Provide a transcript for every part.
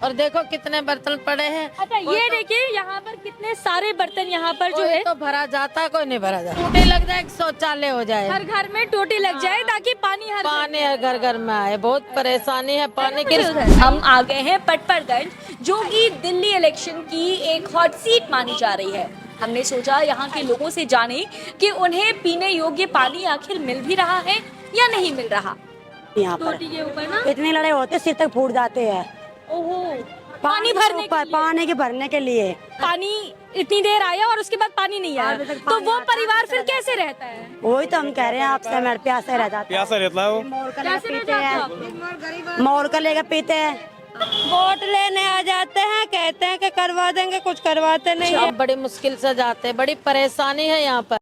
और देखो कितने बर्तन पड़े हैं। अच्छा ये देखिए यहाँ पर कितने सारे बर्तन यहाँ पर जो है तो भरा जाता है, कोई नहीं भरा जाता। टूटी लग जाए, शौचालय हो जाए, हर घर में टोटी लग जाए ताकि पानी हर घर घर में आए। बहुत परेशानी है पानी की। हम आ गए हैं पटपरगंज, जो कि दिल्ली इलेक्शन की एक हॉट सीट मानी जा रही है। हमने सोचा यहाँ के लोगों से जाने कि उन्हें पीने योग्य पानी आखिर मिल भी रहा है या नहीं मिल रहा। यहाँ पर टोटी के ऊपर ना इतने लड़ाई होते सिर तक फूट जाते हैं। ओहो, पानी भरने के लिए। पानी के भरने के लिए पानी इतनी देर आया और उसके बाद पानी नहीं आया, तो वो परिवार फिर कैसे रहता है? वही तो हम कह रहे हैं आपसे, हमारे प्यासे रह जाते प्यासा रहता है वो। कैसे रह जाते हैं आप? मोड़ कर लेकर पीते हैं। वोट लेने आ जाते हैं, कहते हैं कि करवा देंगे, कुछ करवाते नहीं है। बड़ी मुश्किल से जाते हैं, बड़ी परेशानी है यहाँ पर।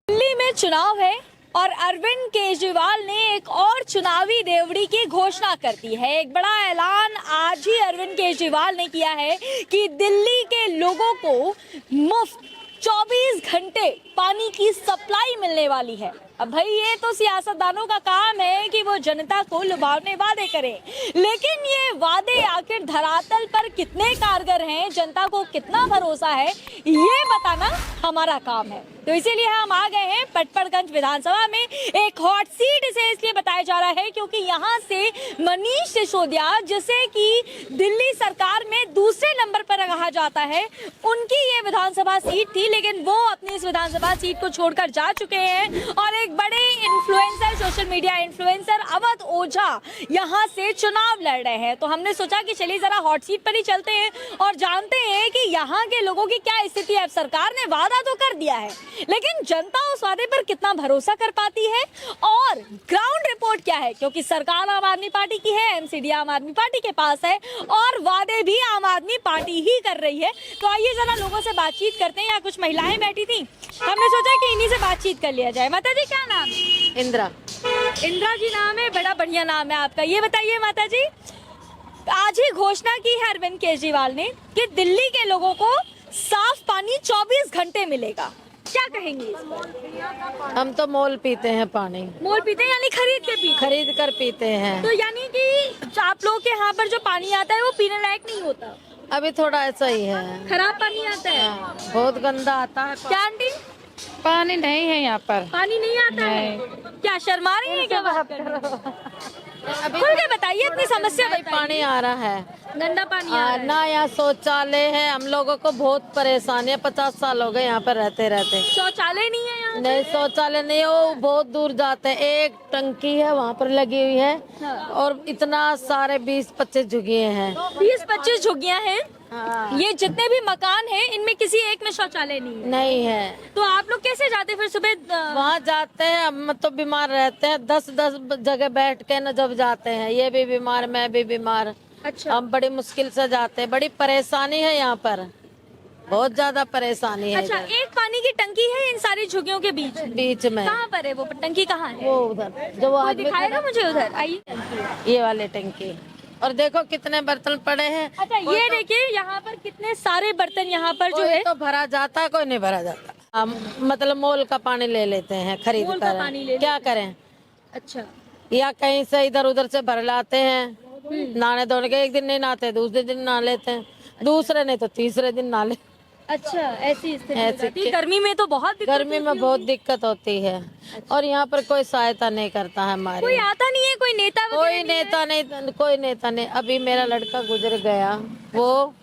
दिल्ली में चुनाव है और अरविंद केजरीवाल ने एक और चुनावी देवड़ी की घोषणा कर दी है। एक बड़ा ऐलान आज ही अरविंद केजरीवाल ने किया है कि दिल्ली के लोगों को मुफ्त 24 घंटे पानी की सप्लाई मिलने वाली है। अब भाई ये तो सियासतदानों का काम है कि वो जनता को लुभावने वादे करें, लेकिन ये वादे आखिर धरातल पर कितने कारगर हैं, जनता को कितना भरोसा है, ये बताना हमारा काम है। तो इसीलिए हम आ गए हैं पटपरगंज विधानसभा में। एक हॉट सीट इसे इसलिए बताया जा रहा है क्योंकि यहाँ से मनीष सिसोदिया, जिसे कि दिल्ली सरकार में दूसरे नंबर पर रखा जाता है, उनकी ये विधानसभा सीट थी, लेकिन वो अपनी इस विधानसभा सीट को छोड़कर जा चुके हैं और एक बड़े influencer, social media influencer Awadh Ojha यहाँ से चुनाव लड़ रहे हैं। तो हमने सोचा कि चलिए जरा हॉट सीट पर ही चलते हैं और जानते हैं कि यहाँ के लोगों की क्या स्थिति है। अब सरकार ने वादा तो कर दिया है, लेकिन जनता उस वादे पर कितना भरोसा कर पाती है और ग्राउंड रिपोर्ट क्या है, क्योंकि सरकार आम आदमी पार्टी की है, एमसीडी आम आदमी पार्टी के पास है और वादे भी आम आदमी पार्टी ही कर रही है। तो आइए जरा लोगों से बातचीत करते हैं। यहाँ कुछ महिलाएं बैठी थी, हमने सोचा कि इन्हीं से बातचीत कर लिया जाए। माता जी क्या नाम? इंदिरा। इंदिरा जी नाम है, बड़ा बढ़िया नाम है आपका। ये बताइए माता जी, आज ही घोषणा की है अरविंद केजरीवाल ने कि दिल्ली के लोगों को साफ पानी 24 घंटे मिलेगा, क्या कहेंगे इस पर? हम तो मोल पीते हैं पानी। मोल पीते हैं यानी खरीद के पीते? खरीद कर पीते हैं। तो यानी कि आप लोगों के यहाँ पर जो पानी आता है वो पीने लायक नहीं होता? अभी थोड़ा ऐसा ही है, खराब पानी आता है। बहुत गंदा आता है। क्या आंटी, पानी नहीं है यहाँ पर? पानी नहीं आता है? क्या शर्मा रही है क्या बात कर रहे हो? खुल के बताइए अपनी समस्या बताइए। पानी आ रहा है, गंदा पानी आ रहा है। ना यहाँ शौचालय है, हम लोगों को बहुत परेशानी है। 50 साल हो गए यहाँ पर रहते रहते। शौचालय नहीं है यहाँ? नहीं, शौचालय नहीं है, वो बहुत दूर जाते हैं। एक टंकी है वहाँ पर लगी हुई है। हाँ। और इतना सारे 20-25 झुग्गियाँ हैं। 20-25 झुग्गियाँ हैं। हाँ। ये जितने भी मकान हैं इनमें किसी एक में शौचालय नहीं है? नहीं है। तो आप लोग कैसे जाते फिर सुबह? वहाँ जाते हैं, हम तो बीमार रहते हैं, 10-10 जगह बैठ के न जब जाते हैं, ये भी बीमार, मैं भी बीमार। अच्छा। हम बड़ी मुश्किल से जाते हैं, बड़ी परेशानी है यहाँ पर, बहुत ज्यादा परेशानी है। अच्छा, एक पानी की टंकी है इन सारी झुग्गियों के बीच में। कहाँ पर है वो टंकी? कहाँ है वो उधर जो वो आदमी दिखाएगा मुझे, उधर आइए। ये वाले टंकी। और देखो कितने बर्तन पड़े हैं। अच्छा ये देखिए यहाँ पर कितने सारे बर्तन यहाँ पर जो है। तो भरा जाता है, कोई नहीं भरा जाता। हम मतलब मोल का पानी ले लेते हैं, खरीद मोल का कर। पानी ले क्या करें? अच्छा। या कहीं से इधर उधर से भर लाते हैं। नहाने धोने के एक दिन नहीं नहाते, दूसरे दिन नहा लेते हैं, दूसरे नहीं तो तीसरे दिन नहा ले। अच्छा, ऐसी स्थिति हो जाती है। गर्मी में तो बहुत गर्मी में बहुत दिक्कत होती है। अच्छा। और यहाँ पर कोई सहायता नहीं करता है हमारी। कोई आता नहीं है, कोई नेता कोई नेता नहीं, कोई नेता नहीं। अभी मेरा लड़का गुजर गया, वो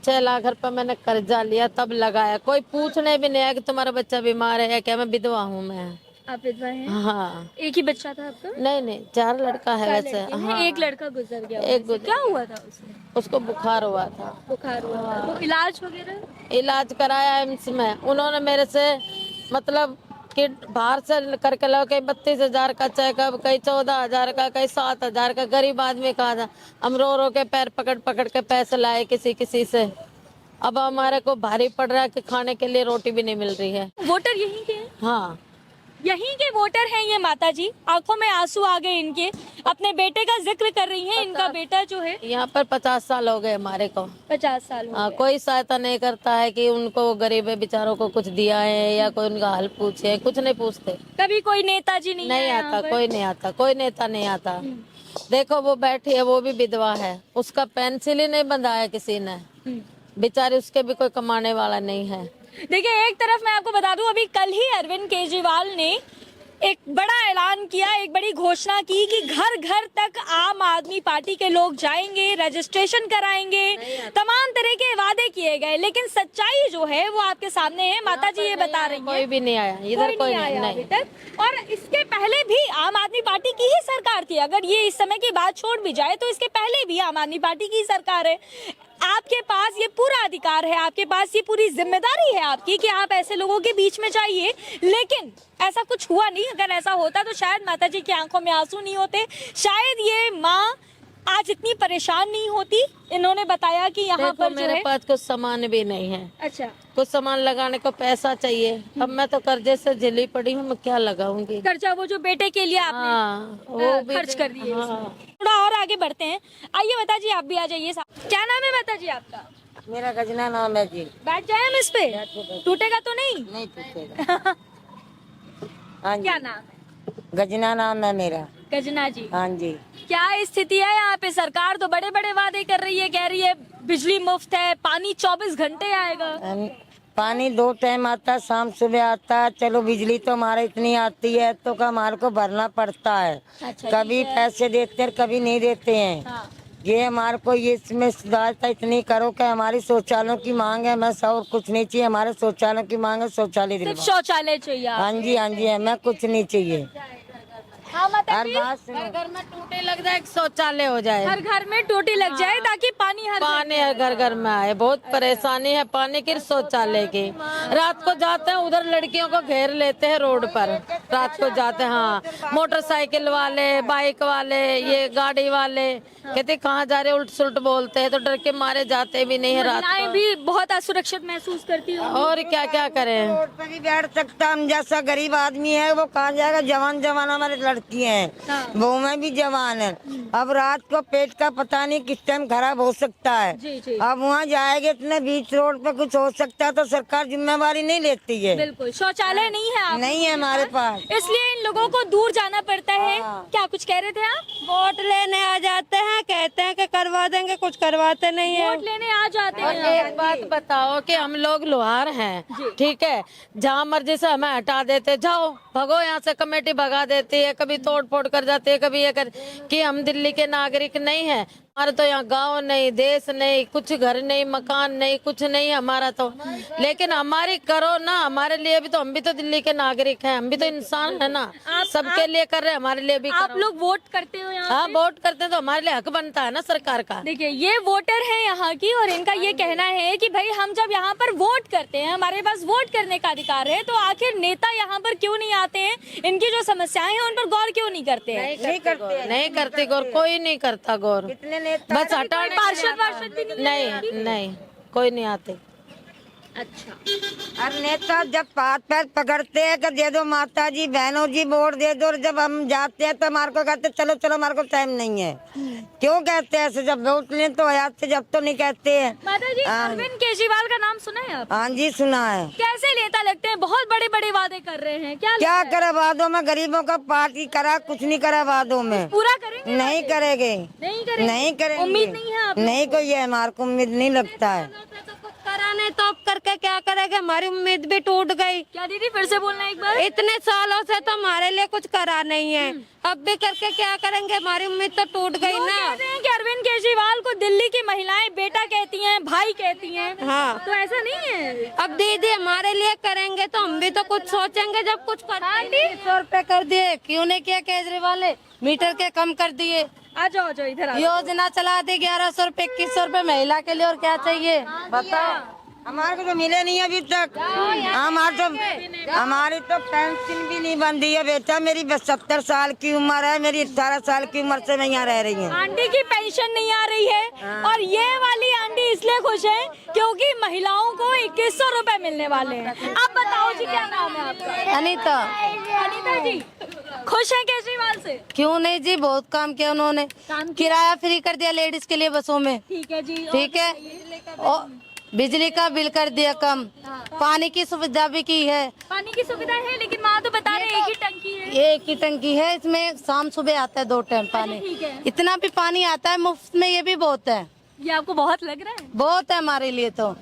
6 लाख रुपए मैंने कर्जा लिया तब लगाया। कोई पूछने भी नहीं आया कि तुम्हारा बच्चा बीमार है क्या। मैं विधवा हूँ। मैं आप विधवा हैं? हाँ। एक ही बच्चा था आपका? नहीं, 4 लड़का है वैसे। हाँ। एक लड़का गुजर गया। एक गुजर। क्या हुआ था उसमें? उसको बुखार हुआ था। बुखार हुआ था, तो इलाज वगैरह? इलाज कराया एम्स में। उन्होंने मेरे से मतलब कि बाहर से करके लो, कहीं 32,000 का चेकअप, कहीं 14,000 का, कहीं 7,000 का। गरीब आदमी कहा था, हम रो रो के पैर पकड़ पकड़ के पैसे लाए किसी से। अब हमारे को भारी पड़ रहा है कि खाने के लिए रोटी भी नहीं मिल रही है। वोटर यहीं के हैं? हाँ, यहीं के वोटर हैं ये माता जी। आंखों में आंसू आ गए इनके, अपने बेटे का जिक्र कर रही हैं। इनका बेटा जो है यहाँ पर 50 साल हो गए हमारे को। 50 साल हो गए। कोई सहायता नहीं करता है कि उनको गरीब बेचारों को कुछ दिया है या कोई उनका हाल पूछे, कुछ नहीं पूछते। कभी कोई नेताजी नहीं आता, कोई नहीं आता, कोई नेता नहीं आता। देखो वो बैठी है, वो भी विधवा है, उसका पेंसिल ही नहीं बंधाया किसी ने, बेचारे उसके भी कोई कमाने वाला नहीं है। देखिए, एक तरफ मैं आपको बता दूं, अभी कल ही अरविंद केजरीवाल ने एक बड़ा ऐलान किया, एक बड़ी घोषणा की कि घर घर तक आम आदमी पार्टी के लोग जाएंगे, रजिस्ट्रेशन कराएंगे, तमाम तरह के वादे किए गए, लेकिन सच्चाई जो है वो आपके सामने है। माता जी ये बता रही कोई हैं, भी नहीं आया इधर, कोई नहीं आया नहीं। अभी तक। और इसके पहले भी आम आदमी पार्टी की ही सरकार थी। अगर ये इस समय की बात छोड़ भी जाए तो इसके पहले भी आम आदमी पार्टी की सरकार है। आपके पास ये पूरा अधिकार है, आपके पास ये पूरी जिम्मेदारी है आपकी कि आप ऐसे लोगों के बीच में जाइए, लेकिन ऐसा कुछ हुआ नहीं। अगर ऐसा होता तो शायद माता जी की आंखों में आंसू नहीं होते, शायद ये माँ आज इतनी परेशान नहीं होती। इन्होंने बताया कि यहाँ पर जो मेरे है, पास कुछ सामान भी नहीं है, अच्छा, कुछ सामान लगाने को पैसा चाहिए। अब मैं तो कर्जे से झिली पड़ी हूँ, मैं क्या लगाऊंगी। कर्जा वो जो बेटे के लिए आपने हाँ, वो भी खर्च कर दिए। हाँ। थोड़ा और आगे बढ़ते हैं। आइए माता जी, आप भी आ जाइए। क्या नाम है माता जी आपका? मेरा गजना नाम है जी। बैठ जाए हम इस पे, टूटेगा तो नहीं? नहीं टूटेगा। हाँ जी, क्या नाम है? गजना नाम है मेरा। गजना जी, हाँ जी। क्या स्थिति है यहाँ पे? सरकार तो बड़े बड़े वादे कर रही है, कह रही है बिजली मुफ्त है, पानी 24 घंटे आएगा। पानी 2 टाइम आता, शाम सुबह आता। चलो बिजली तो हमारे इतनी आती है तो का हमारे को भरना पड़ता है। अच्छा, कभी पैसे देते हैं, कभी नहीं देते हैं। हाँ। ये हमारे को ये इसमें सुधारता इतनी करो कि हमारी शौचालयों की मांग है, मैं और कुछ नहीं चाहिए। हमारे शौचालयों की मांग है, शौचालय सिर्फ दिलवाओ। शौचालय चाहिए आपको? हाँ जी, हाँ जी, हमें कुछ नहीं चाहिए। हाँ माता हर जी, बात सुनो। घर में टूटे लग जाए, शौचालय हो जाए, हर घर में टोटी लग जाए ताकि पानी हर पानी हर घर घर में आए। बहुत परेशानी है पानी की, शौचालय की। रात को जाते हैं उधर, लड़कियों को घेर लेते हैं रोड पर, रात को जाते हैं। हाँ, मोटरसाइकिल वाले, बाइक वाले, ये गाड़ी वाले कहते कहाँ जा रहे, उल्ट सुल्ट बोलते हैं, तो डर के मारे जाते भी नहीं है रात महिलाएं को। भी बहुत असुरक्षित महसूस करती हूँ। और क्या क्या करें। रोड पर भी बैठ सकता, हम जैसा गरीब आदमी है वो कहाँ जाएगा। जवान जवान हमारे लड़की हैं, वो में भी जवान है। अब रात को पेट का पता नहीं किस टाइम खराब हो सकता है। जी, जी। अब वहाँ जाएंगे, इतने बीच रोड पे कुछ हो सकता है तो सरकार जिम्मेवारी नहीं लेती है। बिल्कुल, शौचालय नहीं है आप नहीं है हमारे पास, इसलिए इन लोगों को दूर जाना पड़ता है। क्या कुछ कह रहे थे आप? वोट लेने आ जाते हैं, कहते हैं कि करवा देंगे, कुछ करवाते नहीं है। वोट लेने आ जाते और हैं। एक बात बताओ कि हम लोग लोहार हैं, ठीक है, जहाँ मर्जी से हमें हटा देते, जाओ भगो यहाँ से, कमेटी भगा देती है, कभी तोड़ फोड़ कर जाती है, कभी ये कर कि हम दिल्ली के नागरिक नहीं है। हमारा तो यहाँ गांव नहीं, देश नहीं, कुछ घर नहीं, मकान नहीं, कुछ नहीं है हमारा तो। लेकिन हमारी करो ना, हमारे लिए भी तो, हम भी तो दिल्ली के नागरिक हैं, हम भी तो इंसान है ना। सबके लिए कर रहे हैं, हमारे लिए भी आप करो। लोग वोट करते हो यहाँ? हाँ, वोट करते हैं तो हमारे लिए हक बनता है ना सरकार का। देखिए, ये वोटर है यहाँ की और इनका ये कहना है कि भाई हम जब यहाँ पर वोट करते हैं, हमारे पास वोट करने का अधिकार है, तो आखिर नेता यहाँ पर क्यों नहीं आते हैं? इनकी जो समस्याएं हैं उन पर गौर क्यों नहीं करते हैं? नहीं करते गौर, कोई नहीं करता गौर, बस हटाने। पार्षद वार्षद भी नहीं नहीं, कोई नहीं आते। अच्छा, और नेता जब हाथ पैर पकड़ते हैं कि दे दो माता जी, बहनों जी वोट दे दो, और जब हम जाते हैं तो हमारे को कहते चलो चलो, हमारे को टाइम नहीं है। क्यों कहते हैं ऐसे? जब वोट लें तो आते, से जब तो नहीं कहते हैं। माता जी, अरविंद केजरीवाल का नाम सुना है आप? हाँ जी, सुना है। कैसे नेता लगते हैं? बहुत बड़े बड़े वादे कर रहे हैं, क्या क्या करे वादों में? गरीबों का पार्टी करा, कुछ नहीं करा वादों में। पूरा करेंगे? नहीं करेंगे, नहीं करेंगे? नहीं करेंगे। उम्मीद नहीं है आप? नहीं, कोई है हमारे को उम्मीद नहीं लगता है। कराने तो अब करके क्या करेगा? हमारी उम्मीद भी टूट गई। क्या दीदी, फिर से बोलना एक बार। इतने सालों से तो हमारे लिए कुछ करा नहीं है, अब भी करके क्या करेंगे? हमारी उम्मीद तो टूट गई लोग ना। कहते हैं कि अरविंद केजरीवाल को दिल्ली की महिलाएं बेटा कहती हैं, भाई कहती हैं। हाँ, तो ऐसा नहीं है। अब दीदी हमारे लिए करेंगे तो हम भी तो कुछ सोचेंगे जब कुछ कर। हाँ, आंटी। 100 रुपए कर दिए, क्यों नहीं किया केजरीवाल ने? मीटर के कम कर दिए, आ जाओ इधर आ जाओ। योजना चला दी 1100 रुपए 2100 रुपए महिला के लिए, और क्या चाहिए बताओ? हमारे को तो मिले नहीं अभी तक। हमारी तो पेंशन भी नहीं बन रही है बेटा। मेरी 70 साल की उम्र है, मेरी 18 साल की उम्र से मैं यहाँ रह रही हूँ। आंटी की पेंशन नहीं आ रही है और ये वाली आंटी इसलिए खुश है क्योंकि महिलाओं को 2100 रुपए मिलने वाले हैं। अब बताओ जी, क्या नाम है आपका? अनीता। अनीता जी, खुश है केजरीवाल से? क्यों नहीं जी, बहुत काम किया उन्होंने। काम किया? किराया फ्री कर दिया लेडीज के लिए बसों में। ठीक है जी। ठीक है, बिजली का बिल कर दिया कम, पानी की सुविधा भी की है। पानी की सुविधा है लेकिन वहाँ तो बता रहे एक ही टंकी है। एक ही टंकी है, इसमें शाम सुबह आता है 2 टाइम पानी। ठीक है। इतना भी पानी आता है मुफ्त में, ये भी बहुत है। ये आपको बहुत लग रहा है? बहुत है हमारे लिए तो।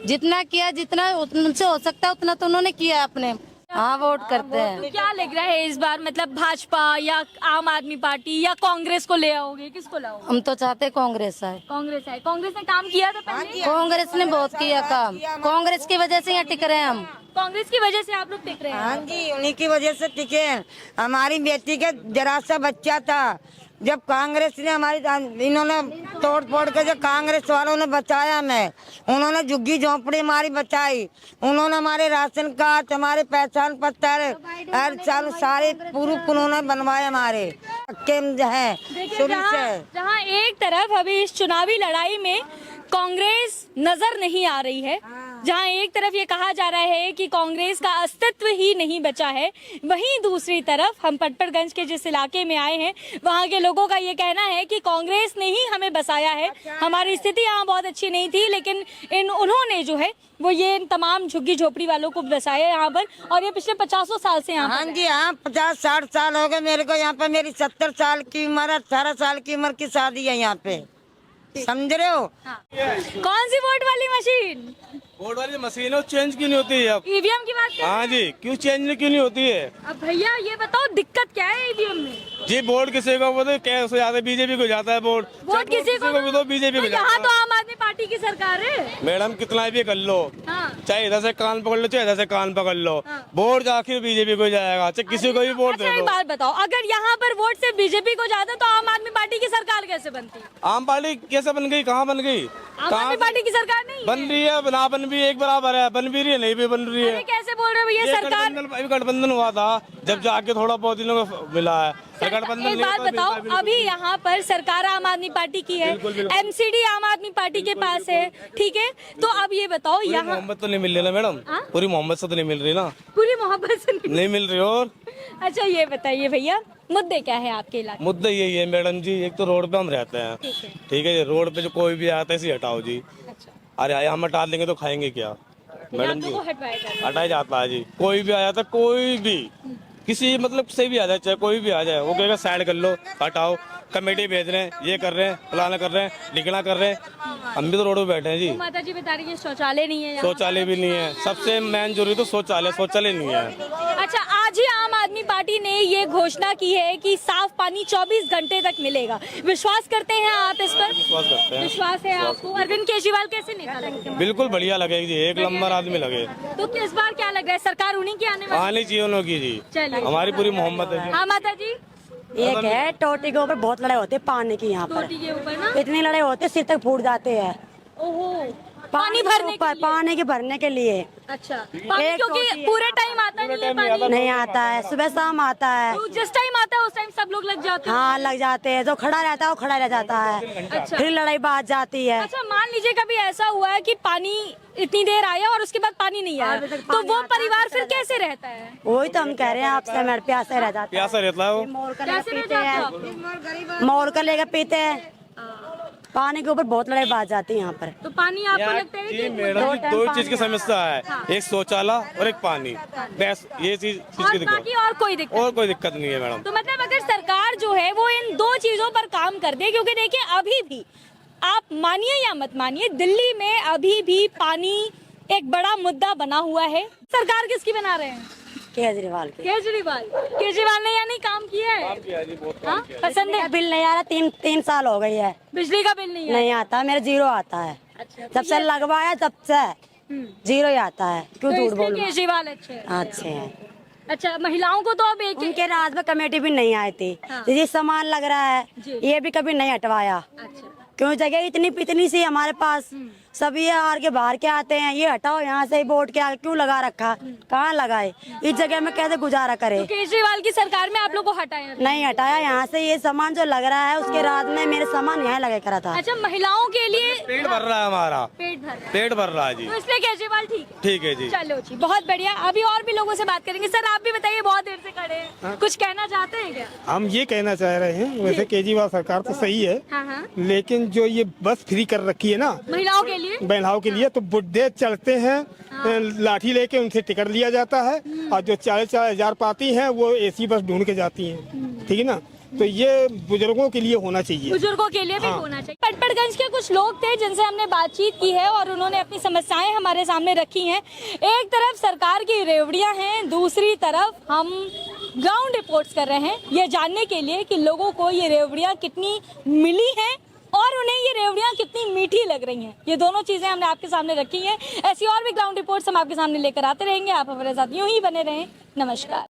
जितना किया, जितना उनसे हो सकता है उतना तो उन्होंने किया अपने। हाँ, वोट करते हैं। तो क्या लग रहा है इस बार, मतलब भाजपा या आम आदमी पार्टी या कांग्रेस को ले आओगे, किसको लाओगे? हम तो चाहते हैं कांग्रेस आए। कांग्रेस है। कांग्रेस ने काम किया था पहले? कांग्रेस ने बहुत किया काम, कांग्रेस की वजह से यहाँ टिक रहे हैं हम। कांग्रेस की वजह से आप लोग टिक रहे हैं? हाँ जी, उन्हीं की वजह से टिके हैं। हमारी बेटी के जरा सा बच्चा था, जब कांग्रेस ने इन्होंने तोड़ फोड़ के, जो कांग्रेस वालों ने बचाया हमें, उन्होंने झुग्गी झोंपड़ी हमारी बचाई, उन्होंने हमारे राशन कार्ड, हमारे पहचान पत्र हर साल सारे प्रूफ उन्होंने बनवाए हमारे है शुरू से। जहाँ एक तरफ अभी इस चुनावी लड़ाई में कांग्रेस नजर नहीं आ रही है, जहां एक तरफ ये कहा जा रहा है कि कांग्रेस का अस्तित्व ही नहीं बचा है, वहीं दूसरी तरफ हम पटपड़गंज के जिस इलाके में आए हैं वहां के लोगों का ये कहना है कि कांग्रेस ने ही हमें बसाया है, हमारी स्थिति यहाँ बहुत अच्छी नहीं थी, लेकिन उन्होंने जो है वो ये इन तमाम झुग्गी झोपड़ी वालों को बसाया यहाँ पर, और ये पिछले 50 साल से यहाँ। हाँ जी, हाँ 50-60 साल हो गए मेरे को यहाँ पे। मेरी 70 साल की उम्र, 18 साल की उम्र की शादी है यहाँ पे, समझ रहे हो? हाँ। कौन सी वोट वाली मशीन? वोट वाली मशीन है, चेंज क्यों नहीं होती है अब? ईवीएम की बात कर रहे हैं? हाँ जी, क्यों चेंज क्यों नहीं होती है? अब भैया ये बताओ दिक्कत क्या है ईवीएम में? जी वोट किसी को बोलते कैसे जाता है, बीजेपी को जाता है वोट। वोट किसी को भी दो, बीजेपी को यहाँ जाता तो आम आदमी पार्टी की सरकार है। है। मैडम कितना भी कर लो, हाँ। चाहे इधर से कान पकड़ लो, चाहे इधर से कान पकड़ लो, वोट आखिर बीजेपी को जाएगा, चाहे किसी को भी वोट अच्छा दे एक दो। बात बताओ, अगर यहाँ पर वोट सिर्फ बीजेपी को जाता तो आम आदमी पार्टी की सरकार कैसे बनती? आम पार्टी कैसे बन गई, कहाँ बन गई? आम आदमी पार्टी की सरकार नहीं है। बन रही है, ना बन भी एक बराबर है, बन भी रही है, नहीं भी बन रही अरे है। कैसे बोल रहे हो भैया? ये सरकार गठबंधन हुआ था, जब जाके थोड़ा बहुत इन लोगों को मिला है। गठबंधन एक बात बताओ, अभी यहाँ पर सरकार आम आदमी पार्टी की है, एमसीडी आम आदमी पार्टी के पास है, ठीक है, तो अब ये बताओ यहाँ मोहब्बत तो नहीं मिल रही ना मैडम, पूरी मोहब्बत से तो नहीं मिल रही ना, पूरी मोहब्बत से नहीं मिल रही। और अच्छा ये बताइए भैया, मुद्दे क्या है आपके इलाके? मुद्दा यही है मैडम जी, एक तो रोड पे हम रहते हैं, ठीक है, रोड पे जो कोई भी आता है इसे हटाओ जी। अरे हम हटा देंगे तो खाएंगे क्या मैडम जी? हटाया जाता है जी, कोई भी आ जाता है, कोई भी किसी मतलब से भी आ जाए, चाहे कोई भी आ जाए, वो कहेगा साइड कर लो, हटाओ, कमेटी भेज रहे हैं, ये कर रहे हैं, फलाना कर रहे हैं, लिखना कर रहे हैं। हम भी तो रोड पे बैठे हैं जी। माता जी बता रही है शौचालय नहीं है यहाँ। शौचालय भी नहीं है, सबसे मेन जरूरी तो शौचालय नहीं है। अच्छा, आज ही आम आदमी पार्टी ने ये घोषणा की है कि साफ पानी 24 घंटे तक मिलेगा। विश्वास करते हैं आप इस पर? विश्वास करते हैं। विश्वास है आपको? अरविंद केजरीवाल कैसे नेता लगे? बिल्कुल बढ़िया लगेगी जी, एक नंबर आदमी लगे। तो इस बार क्या लग रहा है, सरकार उन्हीं की आने वाली? आने चाहिए उन्हों की जी, चलिए। हमारी पूरी मोहब्बत है जी। हाँ माता जी, एक है टोटी के ऊपर बहुत लड़ाई होती है पानी की, यहाँ पर टोटी के ऊपर ना इतनी लड़ाई होती है सिर तक फूट जाते हैं। ओहो, पानी भरने के लिए? पानी के भरने के लिए अच्छा, पानी एक क्योंकि टोटी है। पूरे टाइम आता नहीं है पानी। नहीं आता है, सुबह शाम आता है। तो जिस टाइम आता है उस टाइम सब लोग लग जाते हैं। हाँ लग जाते हैं, जो खड़ा रहता है वो खड़ा रह जाता है, अच्छा। फिर लड़ाई बात जाती है। अच्छा, मान लीजिए कभी ऐसा हुआ है कि पानी इतनी देर आया और उसके बाद पानी नहीं आया, तो वो परिवार फिर कैसे रहता है? वही तो हम कह रहे हैं आपसे, हमारे प्यासे रह जाते प्यासा रहता है वो, मोर कर कैसे रह पीते जाते हो हैं, आप? मोर कर लेकर पीते हैं। पानी के ऊपर बहुत लड़ाई बात जाती है यहाँ पर। तो पानी आपको लगता है जी कि मैडम जी, दो चीज की समस्या है, एक शौचालय और एक पानी, बस ये चीज की और दिक्कत, बाकी और कोई दिक्कत? और कोई दिक्कत नहीं है मैडम। तो मतलब अगर सरकार जो है वो इन दो चीजों पर काम कर दे, क्योंकि देखिए अभी भी आप मानिए या मत मानिए, दिल्ली में अभी भी पानी एक बड़ा मुद्दा बना हुआ है। सरकार किसकी बना रहे हैं? केजरीवाल के केजरीवाल ने यानी काम किया है। हाँ, पसंद है? बिल नहीं आ रहा, 3 साल हो गई है, बिजली का बिल नहीं है? नहीं आता, मेरा 0 आता है। अच्छा, जब से लगवाया तब से 0 ही आता है। क्यों तो झूठ इसलिए बोलूं? केजरीवाल अच्छे हैं। अच्छे हैं। अच्छा, महिलाओं को तो अब एक उनके राज में कमेटी भी नहीं आई थी। हाँ। ये सामान लग रहा है, ये भी कभी नहीं हटवाया। अच्छा, क्यों जगह इतनी सी हमारे पास, सब ये हार के बाहर के आते हैं, ये हटाओ यहाँ से बोर्ड के आगे क्यों लगा रखा, कहाँ लगाए, इस जगह में कैसे गुजारा करे। केजरीवाल की सरकार में आप लोग को हटाया नहीं हटाया यहाँ से, ये सामान जो लग रहा है उसके रात में मेरे सामान यहाँ लगा करा था। अच्छा, महिलाओं के लिए पेट भर रहा है हमारा, पेट भर रहा है जी, तो इसलिए केजरीवाल ठीक है जी। चलो जी, बहुत बढ़िया। अभी और भी लोगों से बात करेंगे। सर आप भी बताइए, बहुत देर से खड़े हैं, कुछ कहना चाहते हैं क्या? हम ये कहना चाह रहे हैं, वैसे केजरीवाल सरकार तो सही है, हाँ। लेकिन जो ये बस फ्री कर रखी है ना महिलाओं के लिए, महिलाओं के लिए, तो बुढ़े चलते हैं लाठी लेके उनसे टिकट लिया जाता है, और जो 40,000 पाती हैं वो एसी बस ढूंढ के जाती हैं, ठीक है ना। तो ये बुजुर्गों के लिए होना चाहिए, बुजुर्गों के लिए भी होना चाहिए। पटपड़गंज के कुछ लोग थे जिनसे हमने बातचीत की है और उन्होंने अपनी समस्याएं हमारे सामने रखी हैं। एक तरफ सरकार की रेवड़ियां हैं, दूसरी तरफ हम ग्राउंड रिपोर्ट्स कर रहे हैं ये जानने के लिए कि लोगों को ये रेवड़ियां कितनी मिली हैं और उन्हें ये रेवड़ियां कितनी मीठी लग रही हैं। ये दोनों चीजें हमने आपके सामने रखी हैं। ऐसी और भी ग्राउंड रिपोर्ट्स हम आपके सामने लेकर आते रहेंगे। आप हमारे साथ यूं ही बने रहें। नमस्कार।